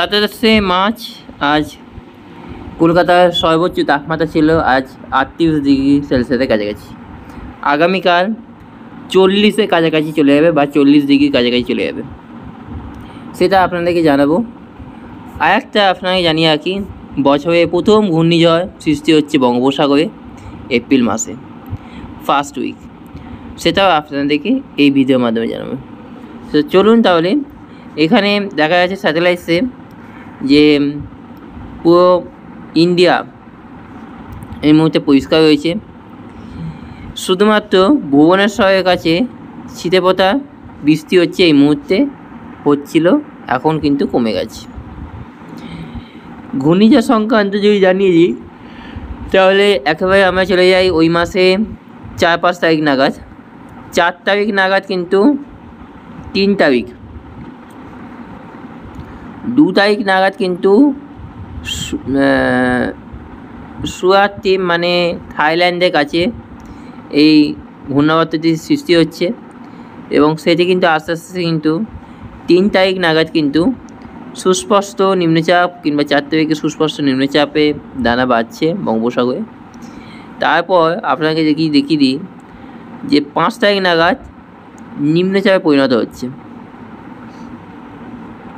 27 March আজ কলকাতার সর্বোচ্চ তাপমাত্রা ছিল আজ 38 ডিগ্রি সেলসিয়াসের কাছাকাছি। আগামীকাল 40-এর কাছাকাছি চলে যাবে বা 40 ডিগ্রির কাছাকাছি চলে যাবে, সেটা আপনাদেরকে জানাবো। আর একটা আপনাকে জানিয়ে রাখি, বছরের প্রথম ঘূর্ণিঝড় সৃষ্টি হচ্ছে বঙ্গোপসাগরে এপ্রিল মাসে ফার্স্ট উইক, সেটাও আপনাদেরকে এই ভিডিওর মাধ্যমে জানাবো। তো চলুন তাহলে, এখানে দেখা যাচ্ছে স্যাটেলাইটসে যে পুরো ইন্ডিয়া এই মুহূর্তে পরিষ্কার রয়েছে। শুধুমাত্র ভুবনেশ্বরের কাছে ছিটেফোঁটা বৃষ্টি হচ্ছে, এই মুহূর্তে হচ্ছিল, এখন কিন্তু কমে গেছে। ঘূর্ণিঝড় সংক্রান্ত যদি জানিয়ে দিই, তাহলে একেবারে আমরা চলে যাই ওই মাসে 4-5 তারিখ নাগাদ। 4 তারিখ নাগাদ কিন্তু 3 তারিখ, 2 তারিখ নাগাদ কিন্তু সুরাতে মানে থাইল্যান্ডের কাছে এই ঘূর্ণাবর্তটি সৃষ্টি হচ্ছে এবং সেটি কিন্তু আস্তে আস্তে কিন্তু 3 তারিখ নাগাদ কিন্তু সুস্পষ্ট নিম্নচাপ কিংবা 4 তারিখে সুস্পষ্ট নিম্নচাপে দানা বাঁধছে বঙ্গোপসাগরে। তারপর আপনাকে দেখিয়ে দিই যে 5 তারিখ নাগাদ নিম্নচাপে পরিণত হচ্ছে,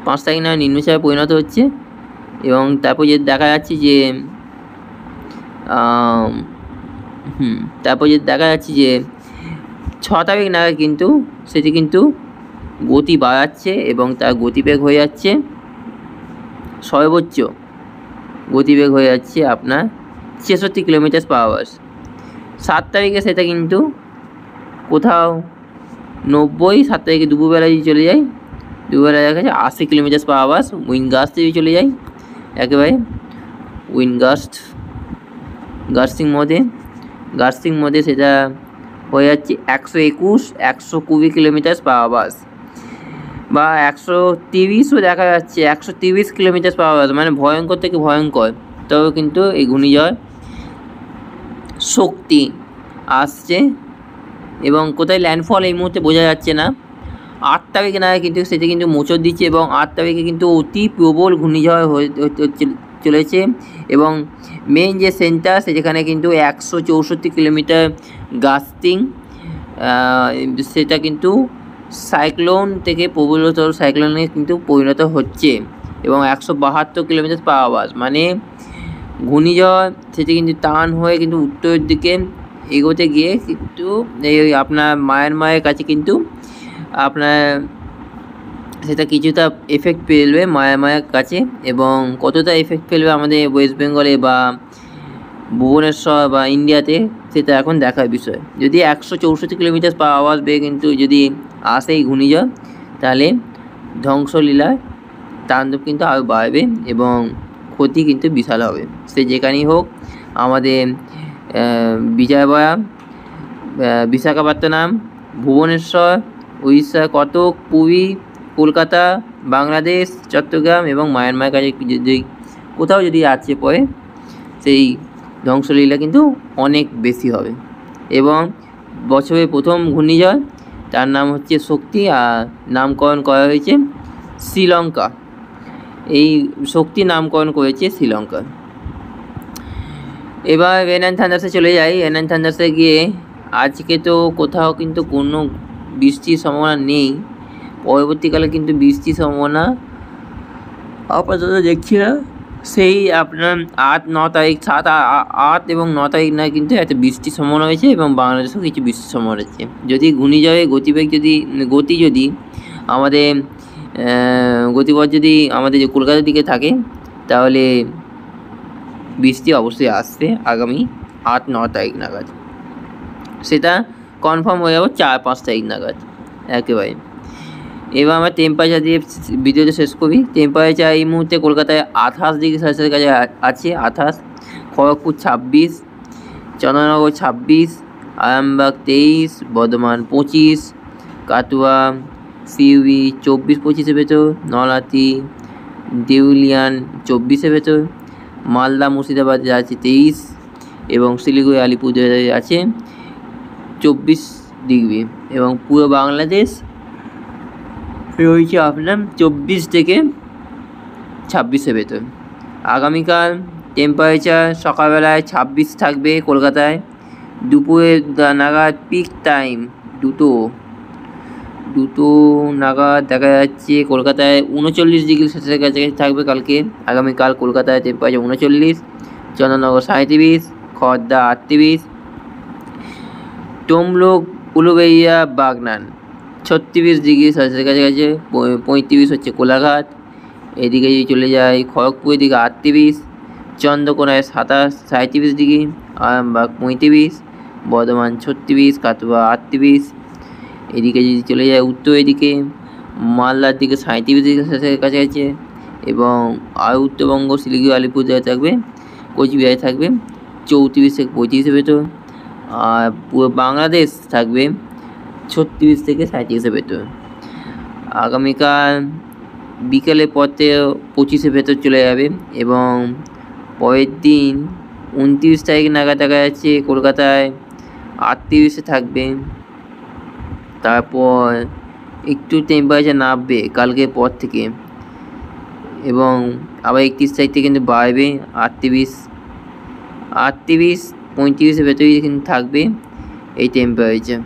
5 তারিখ নাগাদ নিম্নচাপে পরিণত হচ্ছে এবং তারপর যে দেখা যাচ্ছে যে দেখা যাচ্ছে যে 6 তারিখ নাগাদ কিন্তু সেটি কিন্তু গতি বাড়াচ্ছে এবং তার গতিবেগ হয়ে যাচ্ছে সর্বোচ্চ গতিবেগ হয়ে যাচ্ছে আপনার 66 কিলোমিটার/আওয়ার। 7 তারিখে সেটা কিন্তু কোথাও 90, 7 তারিখে দুপুরবেলা যদি চলে যায়, দুপুরবেলা দেখা যাচ্ছে 80 কিলোমিটার/আওয়ার উইন্ড গাস্ট যদি চলে যায়, একেবারে উইন্ড গাস্টিং মোডে সেটা হয়ে যাচ্ছে 121, 120 কিলোমিটার/আওয়ার বা 130ও দেখা যাচ্ছে, 130 কিলোমিটার/আওয়ার, মানে ভয়ঙ্কর থেকে ভয়ঙ্কর। তবে কিন্তু এই ঘূর্ণিঝড় শক্তি আসছে এবং কোথায় ল্যান্ডফল এই মুহূর্তে বোঝা যাচ্ছে না। 8 তারিখে না কিন্তু সেটি কিন্তু মোচড় দিচ্ছে এবং 8 তারিখে কিন্তু অতি প্রবল ঘূর্ণিঝড় চলেছে এবং মেইন যে সেন্টার সেখানে কিন্তু 164 কিলোমিটার গাস্টিং, সেটা কিন্তু সাইক্লোন থেকে প্রবলতর সাইক্লোনে কিন্তু পরিণত হচ্ছে এবং 172 কিলোমিটার/আওয়ার, মানে ঘূর্ণিঝড় সেটি কিন্তু টান হয়ে কিন্তু উত্তরের দিকে এগোতে গিয়ে কিন্তু এই আপনার মায়ানমারের কাছে কিন্তু আপনার সেটা কিছুটা এফেক্ট ফেলবে মায়ানমারের কাছে, এবং কতটা এফেক্ট ফেলবে আমাদের ওয়েস্ট বেঙ্গলে বা ভুবনেশ্বর বা ইন্ডিয়াতে সেটা এখন দেখার বিষয়। যদি 164 কিলোমিটার/আওয়ার বেগে কিন্তু যদি আসে এই ঘূর্ণিঝড়, তাহলে ধ্বংসলীলার তাণ্ডব কিন্তু আরও বাড়বে এবং ক্ষতি কিন্তু বিশাল হবে। সে যেখানেই হোক, আমাদের বিজয়বাড়া, বিশাখাপত্তনম, ভুবনেশ্বর, উড়িষ্যা, কটক, পুরী, কলকাতা, বাংলাদেশ, চট্টগ্রাম এবং মায়ানমারের কাছে যদি কোথাও যদি আছে পড়ে, সেই ধ্বংসলীলা কিন্তু অনেক বেশি হবে। এবং বছরের প্রথম ঘূর্ণিঝড়, তার নাম হচ্ছে শক্তি, আর নামকরণ করা হয়েছে শ্রীলঙ্কা। এই শক্তি নামকরণ করেছে শ্রীলঙ্কা। এবার রেন অ্যান্ড থান্ডার্সে চলে যাই। রেন অ্যান্ড থান্ডার্সে গিয়ে আজকে তো কোথাও কিন্তু কোনো বৃষ্টির সম্ভাবনা নেই, পরবর্তীকালে কিন্তু বৃষ্টির সম্ভাবনা আপাতত দেখছি না। সেই আপনার 8-9 তারিখ, 7-8 এবং 9 তারিখ না কিন্তু একটা বৃষ্টির সম্ভাবনা রয়েছে এবং বাংলাদেশেও কিছু বৃষ্টির সম্ভাবনা রয়েছে। যদি ঘূর্ণিঝড়ের গতিবেগ যদি আমাদের গতিপথ যদি আমাদের যে কলকাতার দিকে থাকে, তাহলে বৃষ্টি অবশ্যই আসছে আগামী 8-9 তারিখ নাগাদ। সেটা কনফার্ম হয়ে যাবে 4-5 তারিখ নাগাদ একেবারে। এবার আমরা টেম্পারেচার দিয়ে ভিডিওটা শেষ করি। টেম্পারেচার এই মুহূর্তে কলকাতায় 28 ডিগ্রি সেলসিয়াসের কাছে আছে, 28, খড়গপুর 26, চন্দ্রনগর 26, আরামবাগ 23, বর্ধমান 25, কাটুয়া, সিউড়ি 24-25-এর ভেতর, নলহাটি, দেউলিয়ান 24-এর ভেতর, মালদা মুর্শিদাবাদে আছে 23 এবং শিলিগুড়ি আলিপুরদুয়ারে আছে 24 ডিগ্রি এবং পুরো বাংলাদেশ রয়েছে আপনার 24 থেকে 26 ভেতর। আগামীকাল টেম্পারেচার সকালবেলায় 26 থাকবে কলকাতায়, দুপুরে নাগাদ পিক টাইম দুটো নাগাদ দেখা যাচ্ছে কলকাতায় 39 ডিগ্রি সেলসিয়াসের কাছাকাছি থাকবে কালকে। আগামীকাল কলকাতায় টেম্পারেচার 39, চন্দননগর 37, খড়দা 38, তমলুক, উলুবেড়িয়া, বাগনান 36 ডিগ্রি সেলসিয়াসের কাছাকাছি, 35 হচ্ছে কোলাঘাট। এদিকে যদি চলে যায় খড়গপুর, এদিকে 38, চন্দ্রকোনায় 37 ডিগ্রি, আরামবাগ 35, বর্ধমান 36, কাটোয়া 38। এদিকে যদি চলে যায় উত্তর এদিকে মালদার দিকে 37 ডিগ্রি সেলসিয়াসের কাছাকাছি, এবং আর উত্তরবঙ্গ শিলিগুড়ি আলিপুরদুয়ারে থাকবে, কোচবিহারে থাকবে 34 থেকে 35 ভেতর, আর পুরো বাংলাদেশ থাকবে 36 থেকে 37 ভেতর। আগামীকাল বিকেলের পর থেকে 25 ভেতর চলে যাবে, এবং পরের দিন 29 তারিখ নাগাদ দেখা যাচ্ছে কলকাতায় 38 থাকবে। তারপর একটু টেম্পারেচার নামবে কালকের পর থেকে, এবং আবার 31 তারিখ থেকে কিন্তু বাড়বে 38, 35 ভেতরেই কিন্তু থাকবে এই টেম্পারেচার।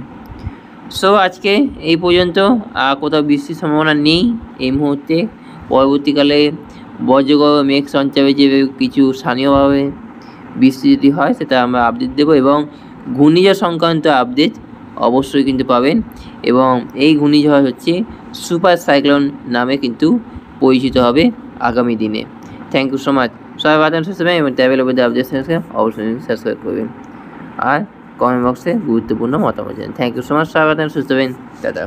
সো আজকে এই পর্যন্ত, আর কোথাও বৃষ্টির সম্ভাবনা নেই এই মুহূর্তে। পরবর্তীকালে বজ্রগড় মেঘ সঞ্চারে যে কিছু স্থানীয়ভাবে বৃষ্টি যদি হয় সেটা আমরা আপডেট দেবো, এবং ঘূর্ণিঝড় সংক্রান্ত আপডেট অবশ্যই কিন্তু পাবেন। এবং এই ঘূর্ণিঝড় হচ্ছে সুপার সাইক্লোন নামে কিন্তু পরিচিত হবে আগামী দিনে। Thank you so much. সবাই বাতান সুস্থ থাকবেন, এবং ট্যাবের উপর আপডেট অবশ্যই সাবস্ক্রাইব করবেন, আর কমেন্ট বক্সে গুরুত্বপূর্ণ মতামত জানান। Thank you so much. সবাই বাতান সুস্থ থাকবেন, দাদা।